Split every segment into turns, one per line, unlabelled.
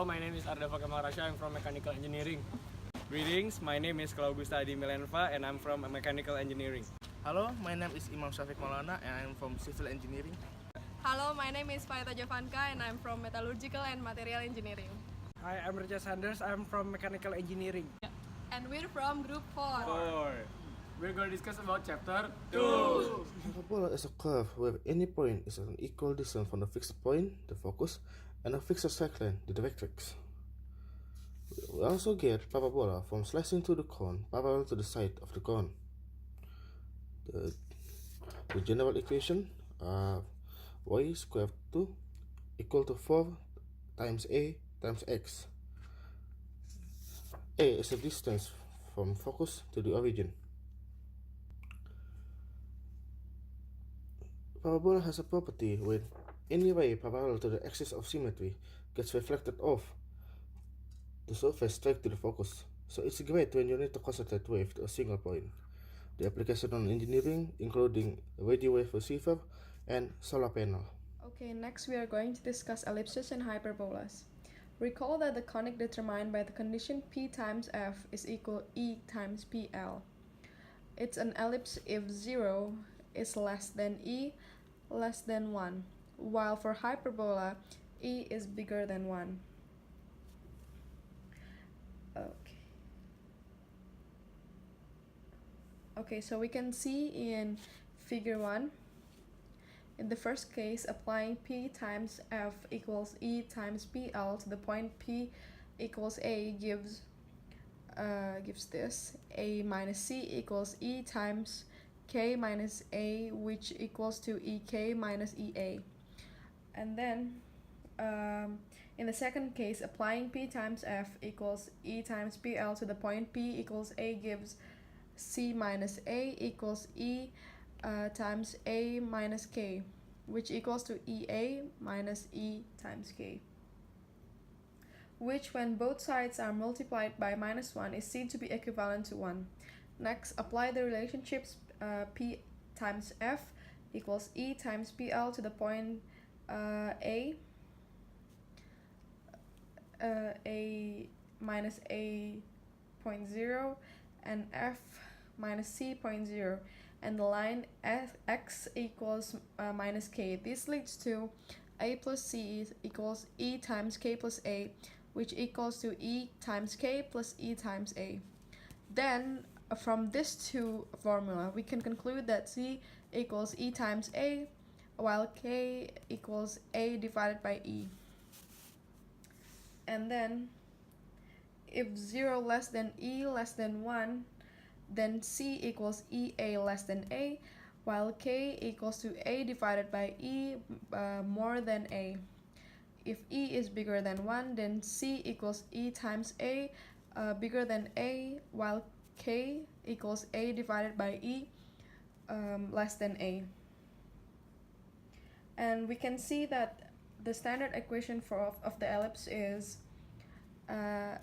my name is Ardaffa Rasha. I'm from mechanical engineering. Greetings, my name is Klaugusta Adimillenva and I'm from mechanical engineering.
Hello, my name is Imam Syafiq Maulana and I'm from civil engineering.
Hello, my name is Valleta Jovanka and I'm from metallurgical and material engineering.
Hi, I'm Rasha Sanders. I'm from mechanical engineering.
And we're from group 4.
We're going to discuss about chapter 2.
A parabola is a curve where any point is an equal distance from the fixed point, the focus, and a fixed straight line, the directrix. We also get parabola from slicing through the cone parallel to the side of the cone. The general equation are y squared 2 equal to 4 times a times x. A is the distance from focus to the origin. Parabola has a property when any ray parallel to the axis of symmetry gets reflected off the surface straight to the focus, so it's great when you need to concentrate wave to a single point. The application on engineering including radio wave receiver and solar panel.
Okay, next we are going to discuss ellipses and hyperbolas. Recall that the conic determined by the condition P times F is equal E times PL. It's an ellipse if 0 is less than E less than 1, while for hyperbola, E is bigger than 1. Okay, so we can see in figure 1, in the first case, applying P times F equals E times PL to the point P equals A gives this, A minus C equals E times K minus A, which equals to EK minus EA. And then in the second case, applying P times F equals E times PL to the point P equals A gives C minus A equals E times A minus K, which equals to EA minus E times K, which when both sides are multiplied by minus 1 is seen to be equivalent to 1. Next, apply the relationships P times F equals E times PL to the point A minus A point 0 and F minus C point 0, and the line X equals minus K. This leads to A plus C equals E times K plus A, which equals to E times K plus E times A. Then from this two formula, we can conclude that C equals E times A, while K equals A divided by E. And then, if 0 less than E less than 1, then C equals EA less than A, while K equals to A divided by E more than A. If E is bigger than 1, then C equals E times A bigger than A, while K equals A divided by E less than A. And we can see that the standard equation of the ellipse is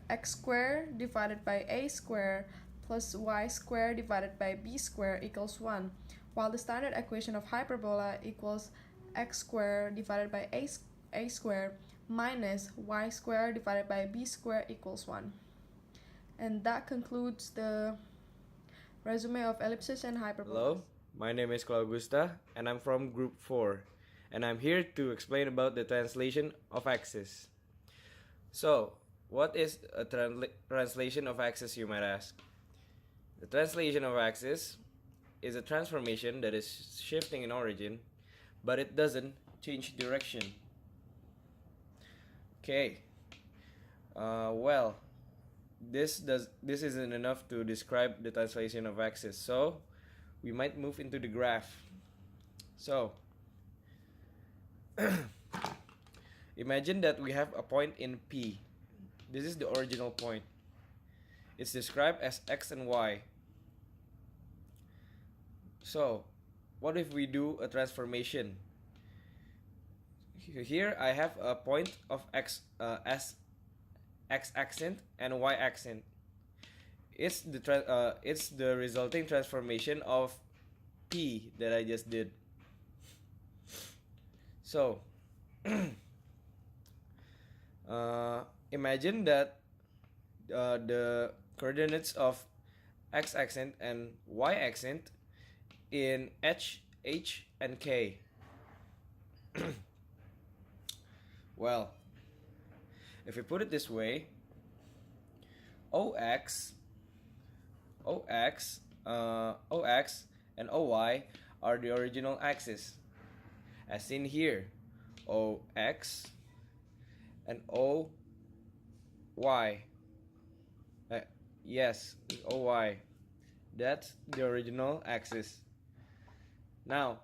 x squared divided by a squared plus y squared divided by b squared equals 1, while the standard equation of hyperbola equals x squared divided by a squared minus y squared divided by b squared equals 1. And that concludes the resume of ellipses and hyperbolas.
Hello, my name is Klaugusta and I'm from group 4, and I'm here to explain about the translation of axis. So, what is a translation of axis, you might ask? The translation of axis is a transformation that is shifting in origin, but it doesn't change direction. Okay. Well, this isn't enough to describe the translation of axis, so we might move into the graph. So, imagine that we have a point in P. This is the original point. It's described as x and y. So, what if we do a transformation? Here I have a point of x as x accent and y accent. It's the resulting transformation of P that I just did. So imagine that the coordinates of x accent and y accent in h, and k. Well, if we put it this way, ox, ox and oy are the original axis, as seen here. Ox and oy. Yes, oy. That's the original axis. Now,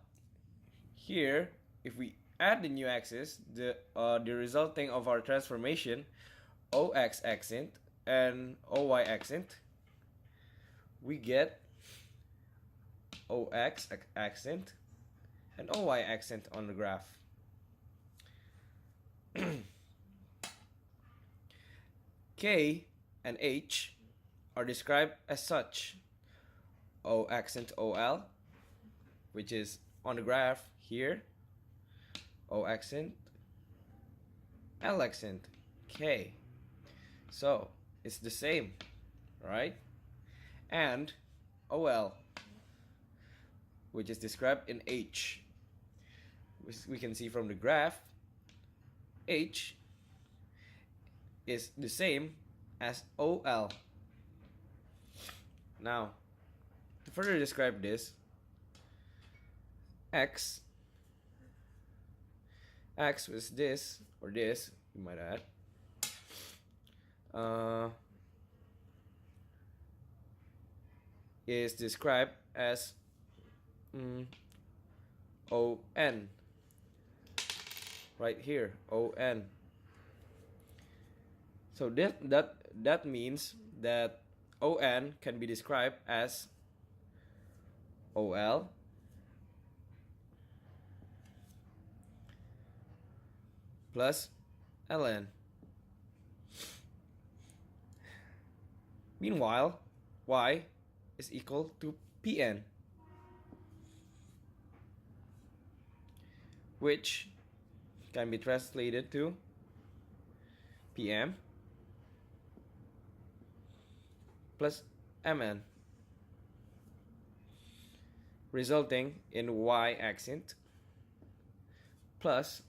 here, if we add the new axis, the resulting of our transformation, ox accent and oy accent, we get ox accent and oy accent on the graph. K and H are described as such. O accent OL, which is on the graph here. O accent, L accent, K. So it's the same, right? And OL, which is described in H. We can see from the graph, H is the same as OL. Now, to further describe this, X was this, or this, you might add. Is described as ON. Right here, ON. So that means that ON can be described as OL plus LN. Meanwhile, Y is equal to PN, which can be translated to PM plus MN, resulting in Y accent plus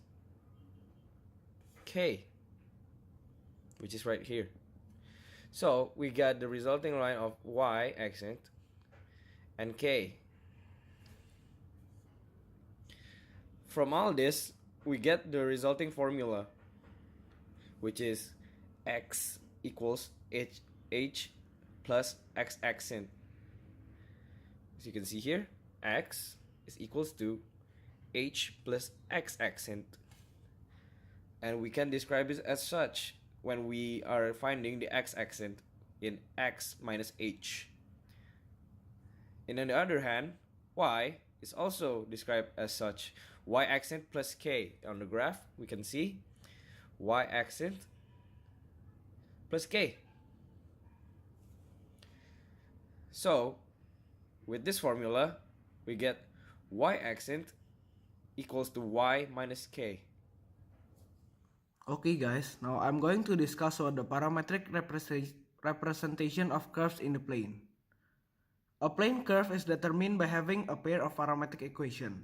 K, which is right here. So we got the resulting line of Y accent and K. From all this, we get the resulting formula, which is X equals H plus X accent. As you can see here, X is equals to H plus X accent. And we can describe this as such when we are finding the X accent in X minus H. And on the other hand, Y is also described as such. Y accent plus K. On the graph, we can see Y accent plus K. So, with this formula, we get Y accent equals to Y minus K.
Okay guys, now I'm going to discuss about the parametric representation of curves in the plane. A plane curve is determined by having a pair of parametric equations.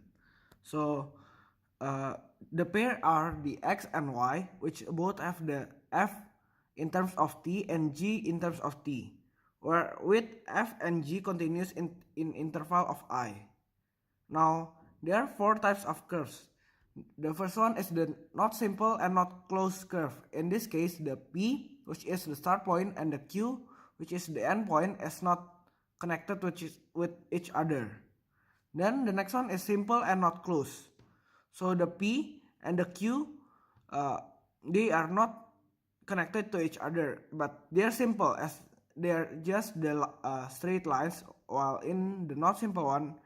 So the pair are the x and y, which both have the f in terms of t and g in terms of t, where with f and g continuous in interval of I. Now there are four types of curves. The first one is the not simple and not closed curve. In this case, the P, which is the start point, and the Q, which is the end point, is not connected with each other. Then the next one is simple and not closed. So the P and the Q, they are not connected to each other, but they are simple as they are just the straight lines, while in the not simple one,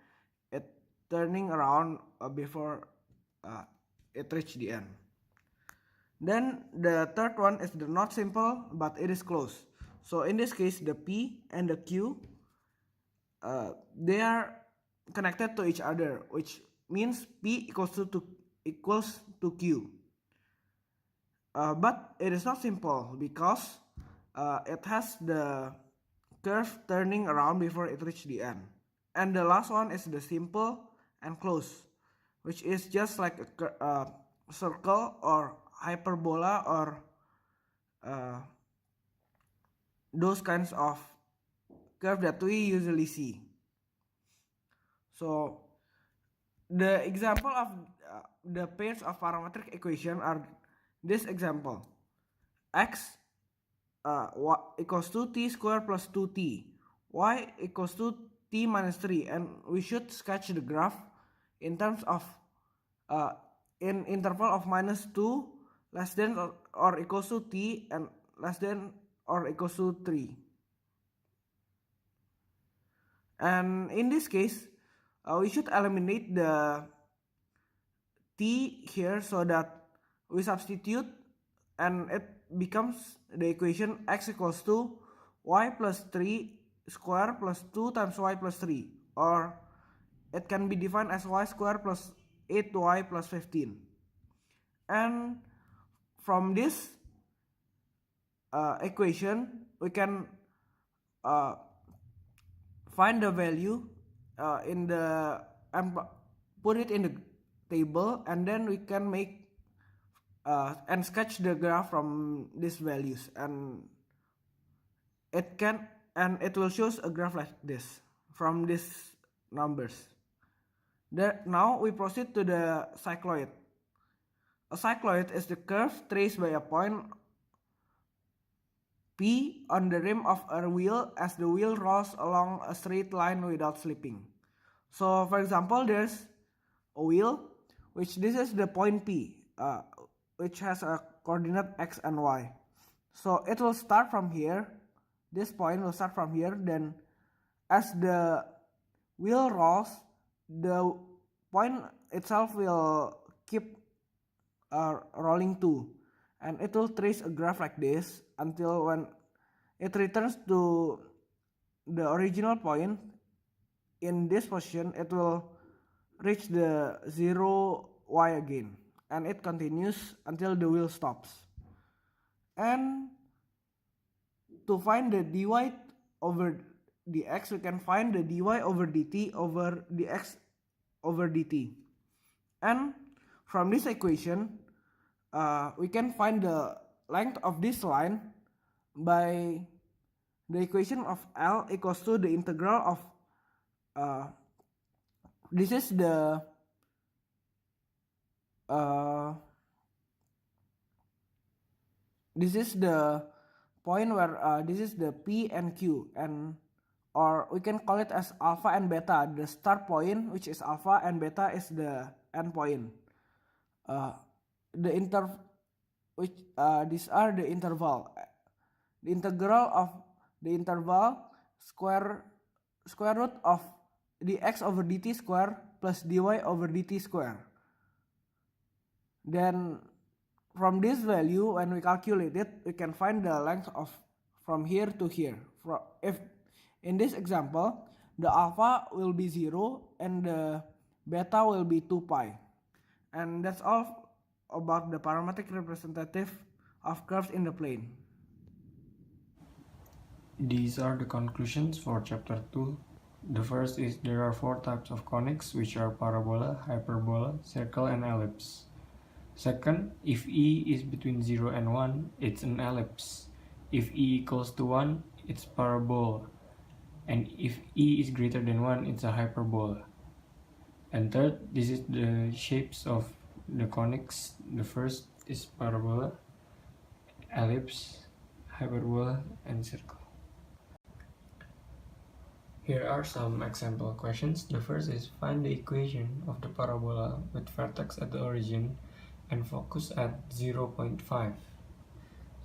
it turning around before it reach the end. Then the third one is the not simple but it is close. So in this case, the P and the Q, they are connected to each other, which means P equals to Q. but it is not simple because it has the curve turning around before it reaches the end. And the last one is the simple and close, which is just like a circle or hyperbola or those kinds of curve that we usually see. So the example of the pairs of parametric equation are this example: x equals to t squared plus 2t, y equals to t minus 3, and we should sketch the graph in terms of in interval of minus 2 less than or equals to t and less than or equals to 3. And in this case, we should eliminate the t here so that we substitute and it becomes the equation x equals to y plus 3 square plus 2 times y plus 3, or it can be defined as y square plus 8y plus 15. And from this equation we can find the value in the and put it in the table, and then we can make and sketch the graph from these values, and it will show a graph like this from these numbers. Now we proceed to the cycloid. A cycloid is the curve traced by a point P on the rim of a wheel as the wheel rolls along a straight line without slipping. So for example, there's a wheel which this is the point P, which has a coordinate x and y. So it will start from here, this point will start from here, then as the wheel rolls, the point itself will keep rolling too, and it will trace a graph like this until when it returns to the original point in this position, it will reach the 0y again, and it continues until the wheel stops. And to find the dy over dx, we can find the dy over dt over dx over dt. And from this equation, we can find the length of this line by the equation of L equals to the integral of this is the point where this is the P and Q, and or we can call it as alpha and beta, the start point which is alpha and beta is the end point. These are the interval. The integral of the interval square root of dx over dt square plus dy over dt square. Then from this value, when we calculate it, we can find the length of from here to here. If in this example, the alpha will be 0 and the beta will be 2 pi. And that's all about the parametric representative of curves in the plane.
These are the conclusions for chapter 2. The first is there are 4 types of conics, which are parabola, hyperbola, circle, and ellipse. Second, if E is between 0 and 1, it's an ellipse. If E equals to 1, it's parabola. And if E is greater than 1, it's a hyperbola. And third, this is the shapes of the conics. The first is parabola, ellipse, hyperbola, and circle. Here are some example questions. The first is find the equation of the parabola with vertex at the origin and focus at 0.5.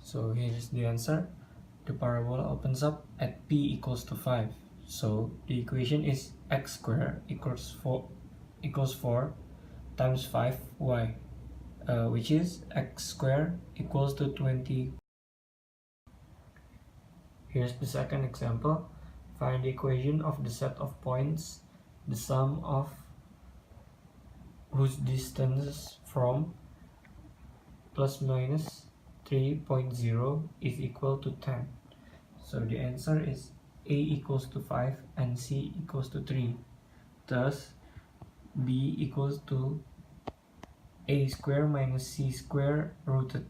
So here's the answer. The parabola opens up at p equals to 5. So the equation is x squared equals 4 times 5y, which is x squared equals to 20. Here's the second example. Find the equation of the set of points, the sum of whose distances from plus minus 3.0 is equal to 10. So the answer is A equals to 5 and C equals to 3. Thus, B equals to A square minus C square rooted,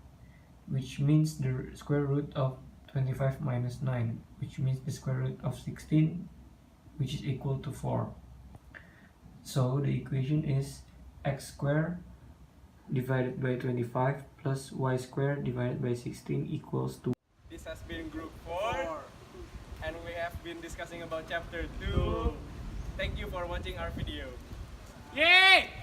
which means the square root of 25 minus 9, which means the square root of 16, which is equal to 4. So the equation is x squared divided by 25 plus y squared divided by 16 equals to.
This has been group 4 and we have been discussing about chapter 2. Thank you for watching our video.
Yay!